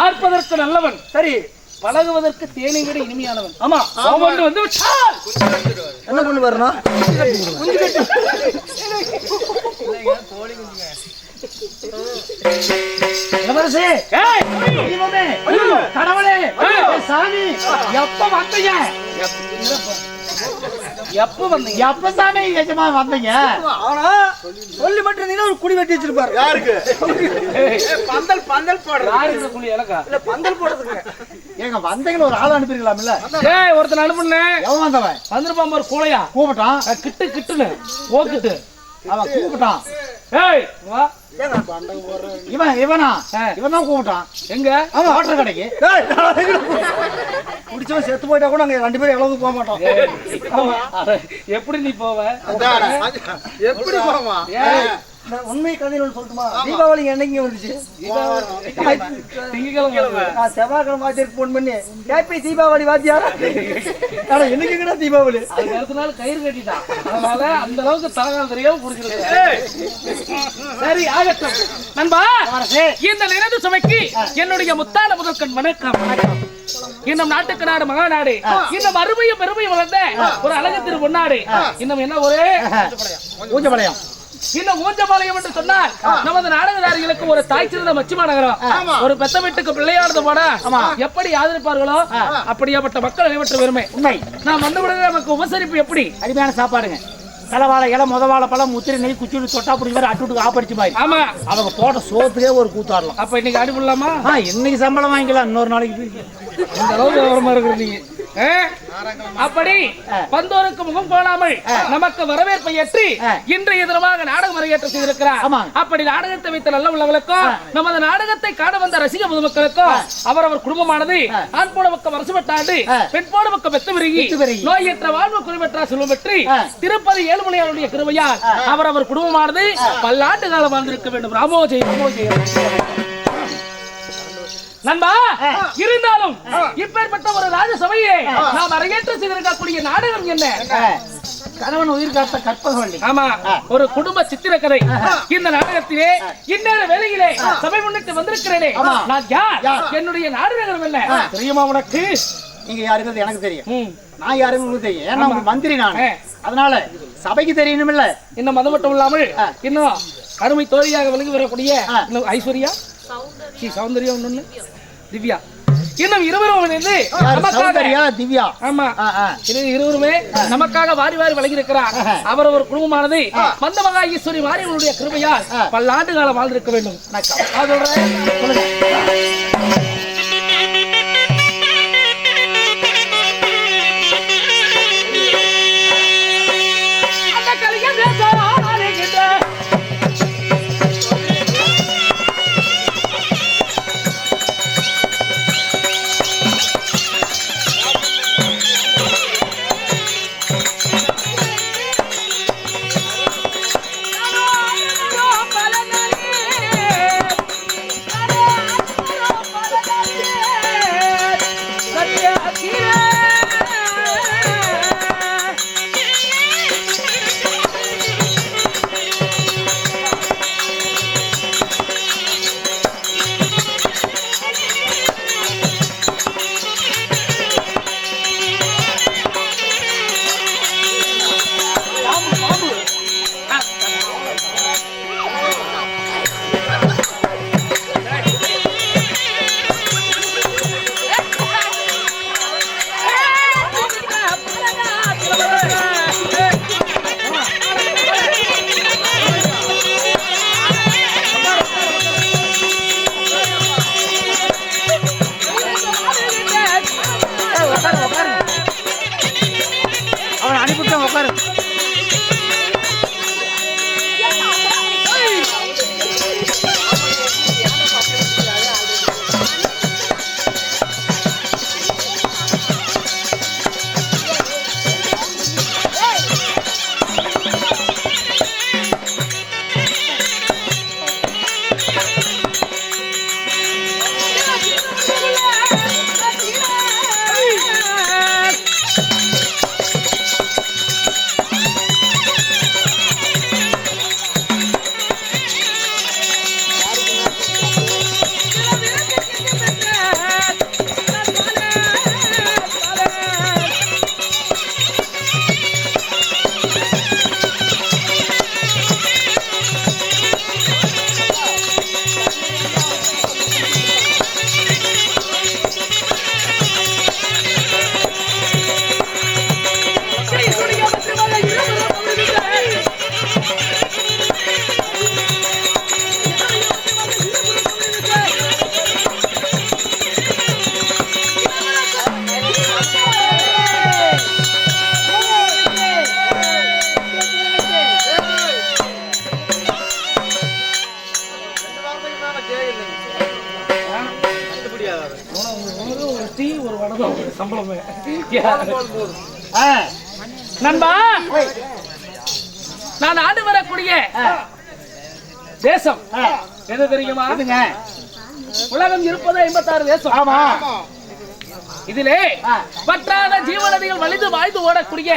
பார்ப்பதற்கு நல்லவன், சரி, பழகுவதற்கு தேனை விட இனிமையானவன். ஆமா, அவன் வந்து என்ன கொண்டு வரணும்? இளவரசே, கடவுளே, சாமி, எப்ப வந்தீங்க? எப்ப வந்தீங்க? எப்ப சாமி எஜமா வந்தீங்க? ஆனா சொல்லி மட்டும் இருந்தீங்கன்னா ஒரு குடி வெட்டி வச்சிருப்பாரு. யாருக்கு? பந்தல் பந்தல் போடுறது. யாருக்கு குடி? எனக்கா? இல்ல, பந்தல் போடுறதுக்கு. ஏங்க வந்தீங்கன்னு ஒரு ஆள் அனுப்பிருக்கலாம்ல? ஏய், ஒருத்தன் அனுப்புனேன். எவன் வந்தவன்? வந்திருப்பான் பாரு, கூளையா கூப்பிட்டான். கிட்டு கிட்டுன்னு ஓக்கிட்டு அவன் கூப்பிட்டான். ஏய் வா. இவனா? இவன் தான் கூப்பிட்டான். எங்க? அவன் வாட்டர் கடைக்கு. குடிச்சவன் செத்து போயிட்டா கூட நாங்க 2 பேரும் எவ்வளவு போக மாட்டோம். எப்படி நீ போவ? எப்படி போவா? உண்மை கதையில சொல்லட்டுமா? தீபாவளி என்னைக்கு வந்துச்சு? திங்கக்கிழமை. செவ்வாய்க்கிழமை வாத்தியாருக்கு போன் பண்ணி ஹாப்பி தீபாவளி வாத்தியார். ஆனா என்னைக்கு கூட தீபாவளி? அது அடுத்த நாள் கயிறு கட்டிட்டான். அதனால அந்த அளவுக்கு தலகால் தெரியாம குடிச்சிருக்கேன். சரி, ஆகட்டும் நண்பா. இந்த நிறைந்து சுமைக்கு என்னுடைய முத்தான முதற்கண் வணக்கம். இன்னும் நாட்டுக்கு நாடு மகாநாடு, இன்னும் அருமையும் பெருமையும் வளர்ந்த ஒரு அழகு திரு பொன்னாடு, இன்னும் என்ன ஒரு ஊஞ்சபாளையம். இந்த ஊஞ்சபாளையம் என்று சொன்னால் நமது நாடகதாரிகளுக்கு ஒரு தாய் சிறந்த மச்சிமா நகரம். ஒரு பெத்த வீட்டுக்கு பிள்ளையானது போட எப்படி ஆதரிப்பார்களோ அப்படியாப்பட்ட மக்கள் அனைவற்ற பெருமை. உண்மை. நான் வந்தவுடனே நமக்கு உபசரிப்பு எப்படி? அருமையான சாப்பாடுங்க. தலைவாழை இலை, முதவாழை பழம், முத்திரை நெய், குச்சிடு, தொட்டா புடி மாதிரி அட்டுட்டுக்கு ஆப்படிச்சு பாய். ஆமா, அவங்க போட்ட சோத்துக்கே ஒரு கூத்தாடலாம். அப்ப இன்னைக்கு அனுப்பிடலாமா? இன்னைக்கு சம்பளம் வாங்கிக்கலாம், இன்னொரு நாளைக்கு இந்த அளவுக்கு விவரமா இருக்கிற நீங்க. அப்படி வந்தோருக்கு முகம் போடாமல் நமக்கு வரவேற்பை ஏற்றி இன்றைய தினமாக நாடகம் அரங்கேற்ற செய்திருக்கிறார். அப்படி நாடகத்தை வைத்த நல்ல உள்ளவர்களுக்கும் நமது நாடகத்தை காண வந்த ரசிக பொதுமக்களுக்கும் அவரவர் குடும்பமானது ஆண் போட பக்கம் அரசுபட்டாண்டு, பெண் போட பக்கம் வெத்து விருகி, நோயற்ற வாழ்வு குறிப்பெற்ற செல்வம் பெற்று திருப்பதி ஏழுமலையாருடைய கிருபையால் அவரவர் குடும்பமானது பல்லாண்டு காலம் வாழ்ந்திருக்க வேண்டும். ராமோ ஜெயம். நண்பா, இருந்தாலும் இப்பேற்பட்ட ஒரு ராஜசபையை நாம் அரங்கேற்ற செய்திருக்கக்கூடிய நாடகம் என்ன? கணவன் உயிர் காத்த கற்பகவல்லி. ஆமா, ஒரு குடும்ப சித்திரக்கதை. இந்த நாடகத்திலே இந்நேர வேளையிலே சபை முன்னிட்டு வந்திருக்கிறேனே, நான் யார்? என்னுடைய நாடகம் என்ன தெரியுமா உனக்கு? நீங்க யாருங்கிறது எனக்கு தெரியும், நான் யாருன்னு தெரியும். ஏன்னா உங்க மந்திரி நான், அதனால சபைக்கு தெரியணும் இல்ல. இன்னும் அது மட்டும் இல்லாமல் இன்னும் அருமை தோழியாக விளங்கி வரக்கூடிய ஐஸ்வர்யா, சௌந்தர்யா, ஒண்ணு திவ்யா, இன்னும் இருவரும் திவ்யா. ஆமா, இருவருமே நமக்காக வாரி வாரி வழங்கி இருக்கிறார். அவர் ஒரு குடும்பமானது மந்த மகா ஈஸ்வரி மாரியம்மனுடைய கிருபையால் பல்லாண்டு காலம் வாழ்ந்திருக்க வேண்டும். வரணும் சம்பளமே. ஆ, நண்பா, நான் ஆண்டு வரக்கூடிய தேசம் எது தெரியுமா? எதுங்க? உலகம் இருப்பது 56 தேசம். ஆமா. இதிலே பற்றாத ஜீவநதிகள் வலிந்து வாழ்ந்து ஓடக்கூடிய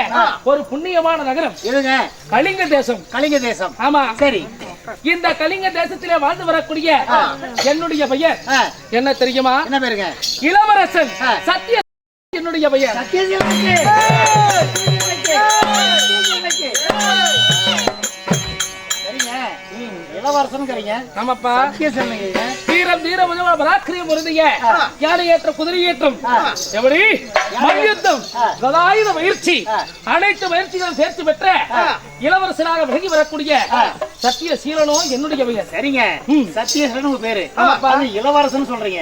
ஒரு புண்ணியமான நகரம் எதுங்க? கலிங்க தேசம். கலிங்க தேசம். ஆமா. சரி. இந்த கலிங்க தேசத்திலே வாழ்ந்து வரக்கூடிய என்னுடைய பெயர் ஆ, என்ன தெரியுமா? என்ன பேருங்க? இளவரசன் சத்திய. என்னுடைய பெயர் இளவரசன். ஆமாப்பா. தீரம் தீரம் பராக்கிரியம் உறுதிய யானை ஏற்ற குதிரை ஏற்றம் எப்படி மல்யுத்தம் கதாயுத பயிற்சி அனைத்து பயிற்சிகளும் சேர்த்து பெற்ற இளவரசனாக விலகி வரக்கூடிய சத்திய சீலனோ என்னுடைய பெயர். சரிங்க. சத்தியசீலன் உங்க பேரு. அது இளவரசன் சொல்றீங்க.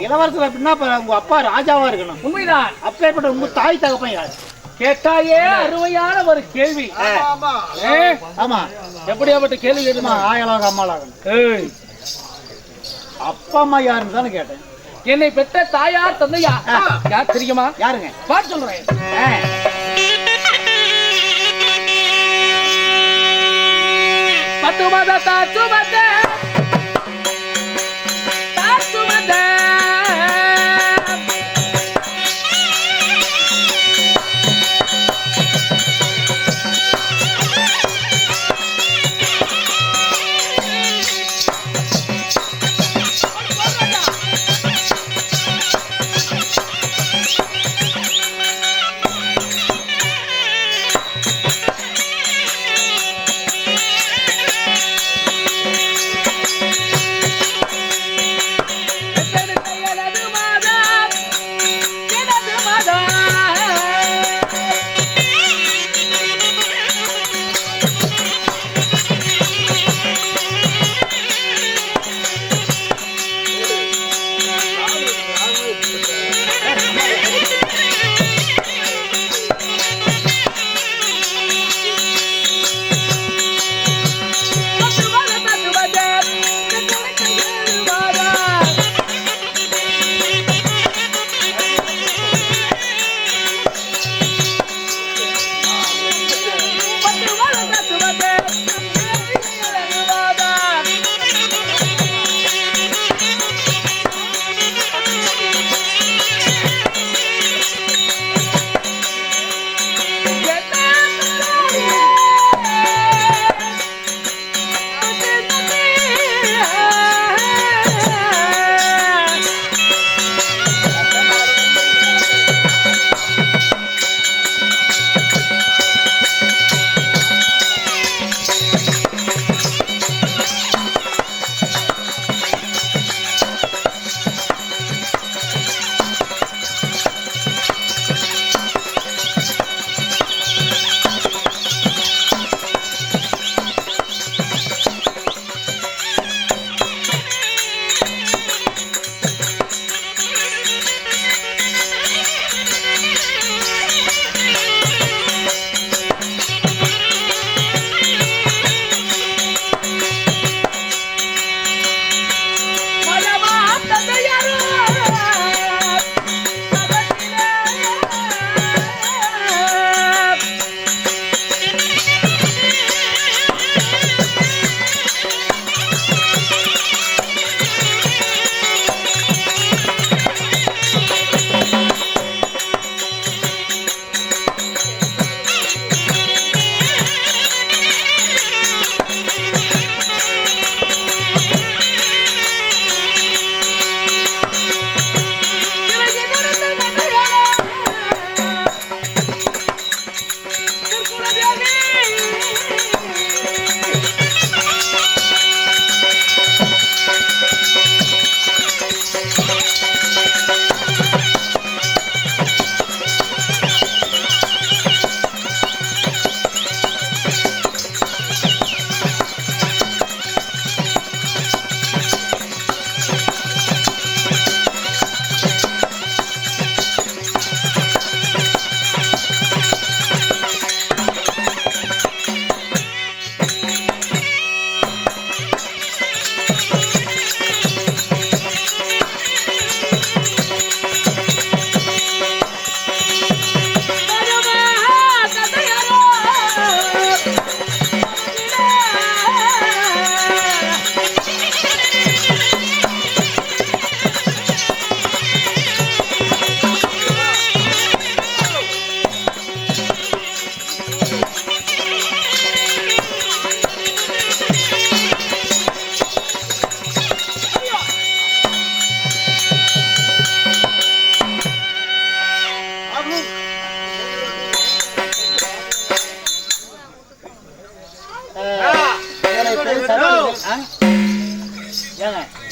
இளவரசன் அப்படின்னா உங்க அப்பா ராஜாவா இருக்கணும். உண்மைதான். அப்பேற்பட்ட உங்க தாய் தகப்பன் யார்? கேட்டாயே அருமையான ஒரு கேள்வி. ஆமா. எப்படியாப்பட்ட கேள்வி கேட்டுமா? ஆயலாக அம்மாளாக. அப்பா அம்மா யாருன்னு தானே கேட்டேன். என்னை பெற்ற தாயார் தந்தையா யார் தெரியுமா? யாருங்க? பார்த்து சொல்றேன். பத்துமத தாத்துமத தாத்துமத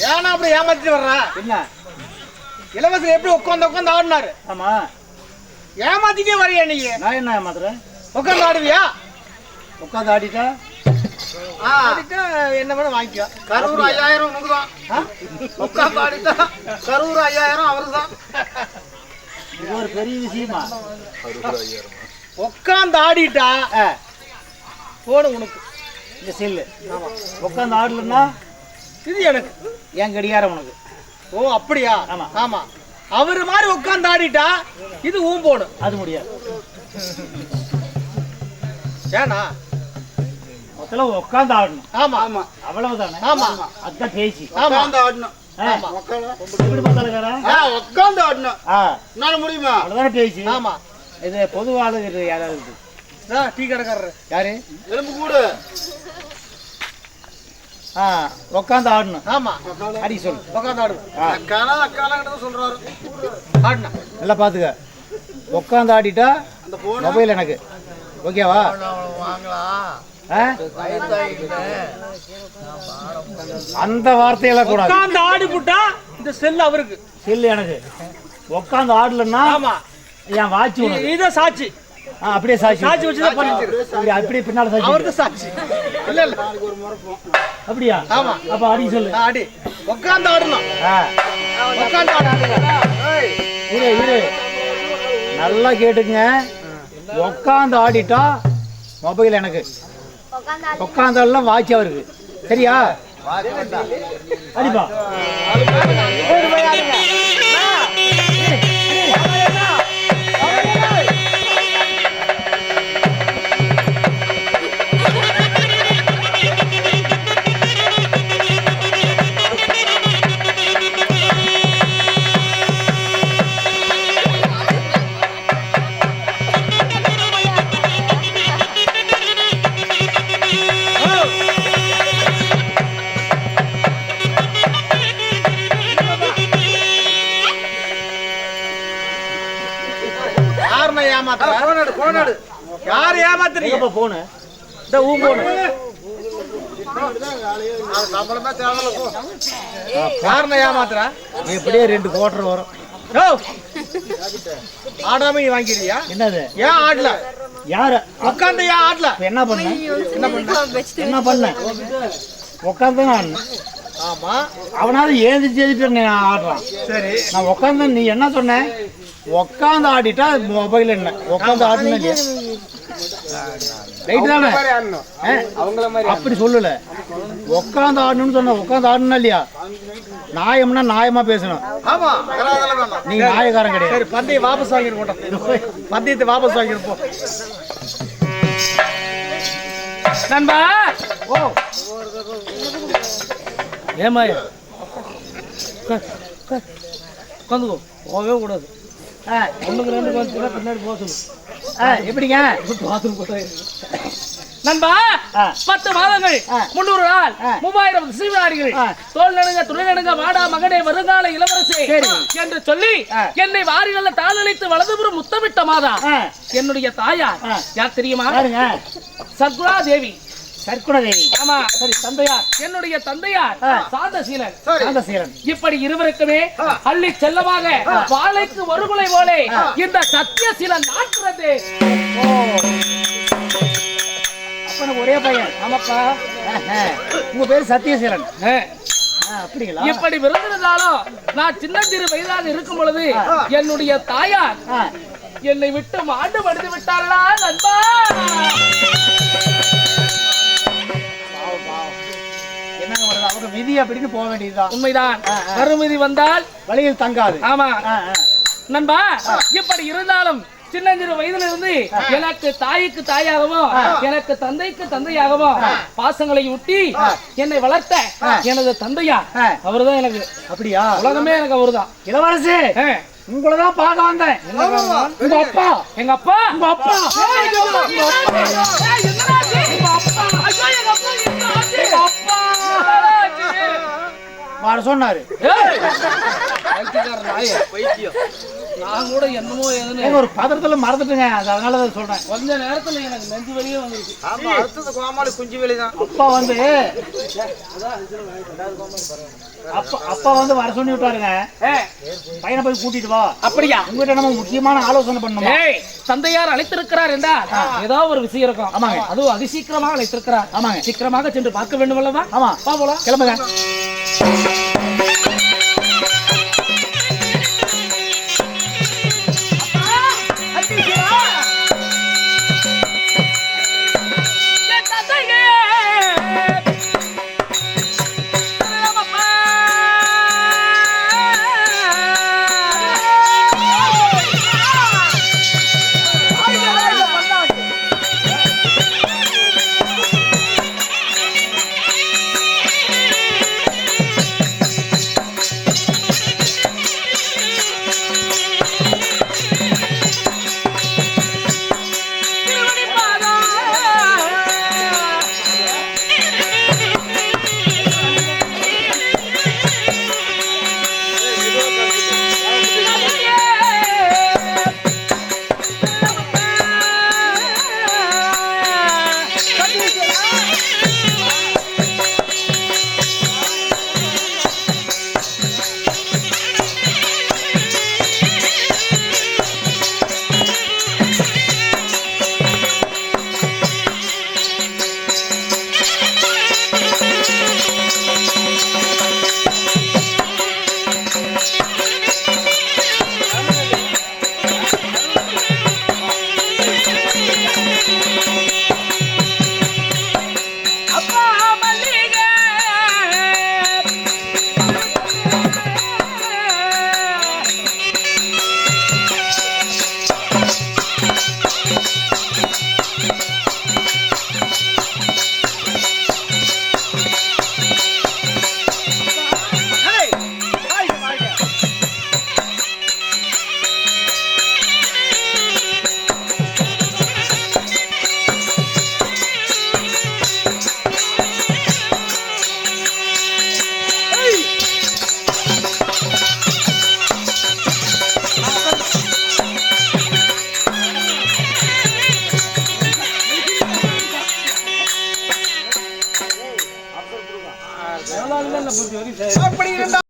ஏன்னா அப்படி ஏமாத்திட்டு வர்றா என்ன இளவரசர் எப்படி உட்காந்து ஆடினாரு ஆமா ஏமாத்திட்டே வரையா நீங்க நான் என்ன ஏமாத்துறேன் உட்காந்து ஆடுவியா உட்காந்து ஆடிட்டா என்ன வேணும் வாங்கிக்கோ கரூர் 5000 உனக்குதான் உட்காந்து ஆடிட்டா கரூர் 5000 அவருதான் இது ஒரு பெரிய விஷயமா உட்காந்து ஆடிட்டா போடு உனக்கு இந்த செல்லு உட்காந்து ஆடலன்னா இது எனக்கு என் கடிகாரம் உனக்கு ஓ அப்படியா ஆமா ஆமா அவரு மாதிரி உட்காந்து ஆடிட்டா இது போடும் அது முடியாது ஏனா மொத்தல உட்காந்து ஆடணும் ஆமா ஆமா அவ்வளவுதானே ஆமா அதான் பேசி உட்காந்து ஆடணும் ஆமா எப்படி மத்தலங்கற உட்காந்து ஆடணும் என்னால முடியுமா அவ்வளவுதானே பேசி ஆமா இது பொதுவாளர் யாராவது டீ கடைக்காரர் யாரு எலும்பு கூடு உட்காந்து ஆடணும் ஆமா அடி சொல்லு உட்காந்து ஆடு அக்கால சொல்றாரு ஆடணும் நல்லா பாத்துக்க உட்காந்து ஆடிட்டா அந்த மொபைல் எனக்கு ஓகேவா அந்த வார்த்தையெல்லாம் கூட உட்காந்து ஆடி புட்டா இந்த செல் அவருக்கு செல் எனக்கு உட்காந்து ஆடலன்னா ஆமா என் வாட்சி இத சாட்சி அப்படியே சாட்சி சாட்சி வச்சு தான் பண்ணிட்டு அப்படியே பின்னால சாட்சி அவருக்கு சாட்சி இல்ல இல்ல நாளைக்கு ஒரு முறை போ அப்படியே ஆமா அப்ப ஆடி சொல்லு ஆடி உட்கார்ந்து ஆடணும் உட்கார்ந்து ஆடுங்க ஏய் இரு நல்லா கேட்டுங்க உட்கார்ந்து ஆடிட்டா மொபைல் எனக்கு உட்கார்ந்தாலாம் வாட்சி அவருக்கு சரியா அடிப்பா யார் ஏமாத்துறீங்க போன் இந்த போன் காரணம் ஏமாத்துறா எப்படியே 2 குவார்டர் வரும் ஆடாம நீ வாங்கிடுறியா என்னது ஏன் ஆடல யாரு உட்காந்து ஏன் ஆடல என்ன பண்ண உட்காந்து ஆமா அவனால எழுதிட்டு நான் ஆடுறான் சரி நான் உட்காந்து நீ என்ன சொன்ன உட்காந்து ஆடிட்டா மொபைல் என்ன உட்காந்து ஆடணும் இல்லையா ரைட் தானே அப்படி சொல்லல உட்காந்து ஆடணும்னு சொன்ன உட்காந்து ஆடணும் இல்லையா நியாயம்னா நியாயமா பேசணும் நீ நியாயக்காரன் கிடையாது பந்தயம் வாபஸ் வாங்கிருப்போம் பந்தயத்தை வாபஸ் வாங்கிருப்போம் நண்பா ஓ ஏமாயா உட்காந்துக்கோ போகவே கூடாது ஒண்ணுக்கு 2 கொஞ்சம் பின்னாடி போக சொல்லு எப்படிங்க பாத்ரூம் போட்டா நண்பா 10 மாதங்கள் 300 நாள் 3000 சிறுவினாடிகள் தோல் நடுங்க துணை நடுங்க வாடா மகனே வருங்கால இளவரசே என்று சொல்லி என்னை வாரிகள தாளளித்து வலதுபுறம் முத்தமிட்ட மாதா என்னுடைய தாயார் யார் தெரியுமா சத்குணா தேவி ஆமா சரி தந்தையார் என்னுடைய தந்தையார் சாந்தசீலன் இப்படி இருவருக்குமே அள்ளி செல்லமாக வாழைக்கு ஒருகுலை போல இந்த சத்தியசீலன் நாட்டுறது அப்ப ஒரே பையன் ஆமாப்பா உங்க பேரு சத்தியசீலன் அப்படிங்களா இப்படி விருந்திருந்தாலும் நான் சின்னஞ்சிறு வயதாக இருக்கும் பொழுது என்னுடைய தாயார் என்னை விட்டு மாண்டு படுத்து விட்டார்களா நண்பா அவங்க விதி அப்படின்னு போக வேண்டியதுதான் உண்மைதான் கருமிதி வந்தால் வழியில் தங்காது ஆமா நண்பா இப்படி இருந்தாலும் சின்னஞ்சிறு வயதிலிருந்து எனக்கு தாய்க்கு தாயாகவும் எனக்கு தந்தைக்கு தந்தையாகவும் பாசங்களை ஊட்டி என்னை வளர்த்த எனது தந்தையா அவர்தான் எனக்கு அப்படியா உலகமே எனக்கு அவர்தான் இளவரசே உங்களதான் பார்க்க வந்தேன் உங்க அப்பா எங்க அப்பா உங்க அப்பா சொன்னாரு நான் கூட என்னமோ எதுன்னு ஒரு பாத்திரத்துல மறந்துட்டுங்க அதனால தான் சொல்றேன். கொஞ்ச நேரத்துல எனக்கு நெஞ்சு வலியே வந்துருச்சு. ஆமா அடுத்தது கோமாளி குஞ்சு வெளிதான். அப்பா வந்து அப்பா வந்து வர சொல்லி விட்டாருங்க. பையனை போய் கூட்டிட்டு வா. அப்படியா? உங்ககிட்ட நம்ம முக்கியமான ஆலோசனை பண்ணணும். தந்தையார் அழைத்திருக்கிறார் என்றால் ஏதோ ஒரு விஷயம் இருக்கும். ஆமாங்க. அதுவும் அதிசீக்கிரமாக அழைத்திருக்கிறார். ஆமாங்க. சீக்கிரமாக சென்று பார்க்க வேண்டும் அல்லவா? ஆமா. வா போலாம். கிளம்புங்க. அப்படி இருந்தா